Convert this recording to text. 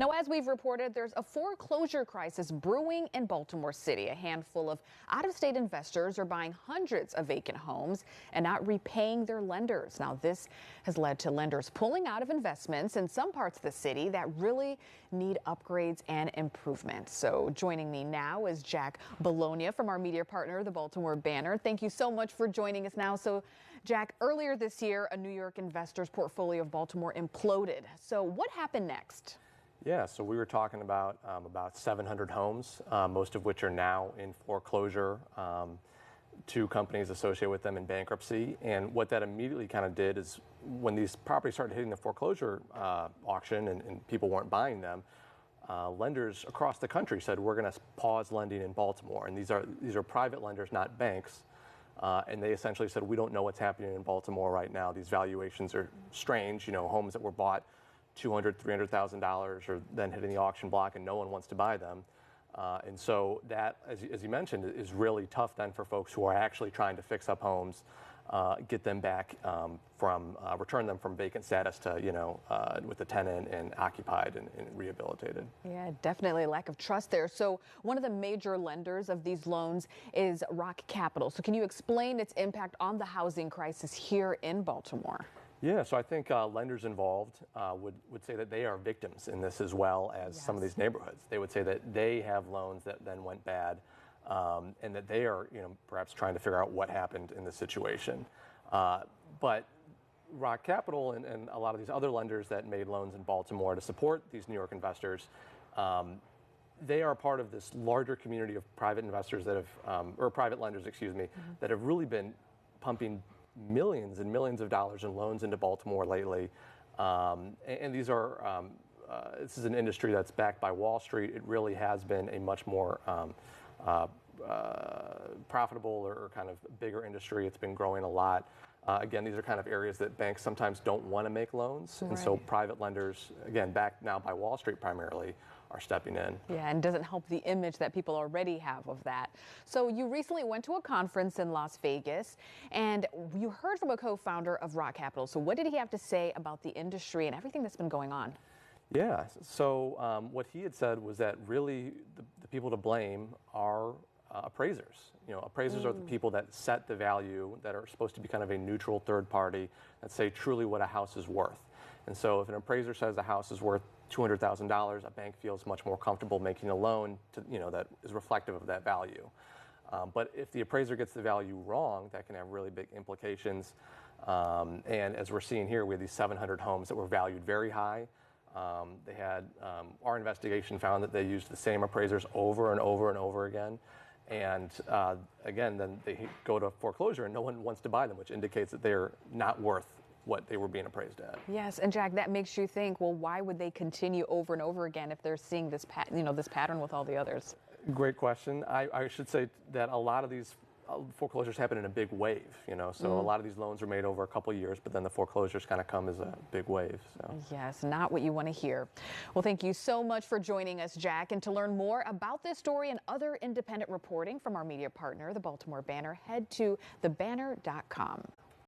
Now, as we've reported, there's a foreclosure crisis brewing in Baltimore City. A handful of out-of-state investors are buying hundreds of vacant homes and not repaying their lenders. Now, this has led to lenders pulling out of investments in some parts of the city that really need upgrades and improvements. So joining me now is Jack Bologna from our media partner, the Baltimore Banner. Thank you so much for joining us now. So, Jack, earlier this year, a New York investor's portfolio of Baltimore imploded. So what happened next? Yeah, so we were talking about 700 homes, most of which are now in foreclosure, two companies associated with them in bankruptcy. And what that immediately kind of did is when these properties started hitting the foreclosure auction and people weren't buying them, lenders across the country said, we're going to pause lending in Baltimore. And these are private lenders, not banks. And they essentially said, we don't know what's happening in Baltimore right now. These valuations are strange, homes that were bought $200,000, $300,000 are then hitting the auction block and no one wants to buy them. And so that, as you mentioned, is really tough then for folks who are actually trying to fix up homes, get them back return them from vacant status to, with the tenant and occupied and rehabilitated. Yeah, definitely a lack of trust there. So one of the major lenders of these loans is Rock Capital. So can you explain its impact on the housing crisis here in Baltimore? Yeah, so I think lenders involved would say that they are victims in this as well as some of these neighborhoods. They would say that they have loans that then went bad and that they are, perhaps trying to figure out what happened in the situation. But Rock Capital and a lot of these other lenders that made loans in Baltimore to support these New York investors, they are part of this larger community of private investors that have, or private lenders, that have really been pumping millions and millions of dollars in loans into Baltimore lately. And these are, this is an industry that's backed by Wall Street. It really has been a much more profitable or kind of bigger industry. It's been growing a lot. Again, these are kind of areas that banks sometimes don't want to make loans. And so private lenders, again, backed now by Wall Street primarily, are stepping in. Yeah, and doesn't help the image that people already have of that. So you recently went to a conference in Las Vegas and you heard from a co-founder of Rock Capital. So what did he have to say about the industry and everything that's been going on? Yeah, so what he had said was that really the people to blame are appraisers. Appraisers are the people that set the value, that are supposed to be kind of a neutral third party that say truly what a house is worth. And so if an appraiser says a house is worth $200,000, a bank feels much more comfortable making a loan to, that is reflective of that value. But if the appraiser gets the value wrong, that can have really big implications. And as we're seeing here, we have these 700 homes that were valued very high. They had, our investigation found that they used the same appraisers over and over and over again. And again, then they go to foreclosure and no one wants to buy them, which indicates that they're not worth what they were being appraised at. Yes, and Jack, that makes you think, well, why would they continue over and over again if they're seeing this this pattern with all the others? Great question. I should say that a lot of these foreclosures happen in a big wave, so a lot of these loans are made over a couple of years, but then the foreclosures kind of come as a big wave. So. Yes, not what you want to hear. Well, thank you so much for joining us, Jack. And to learn more about this story and other independent reporting from our media partner, the Baltimore Banner, head to thebanner.com.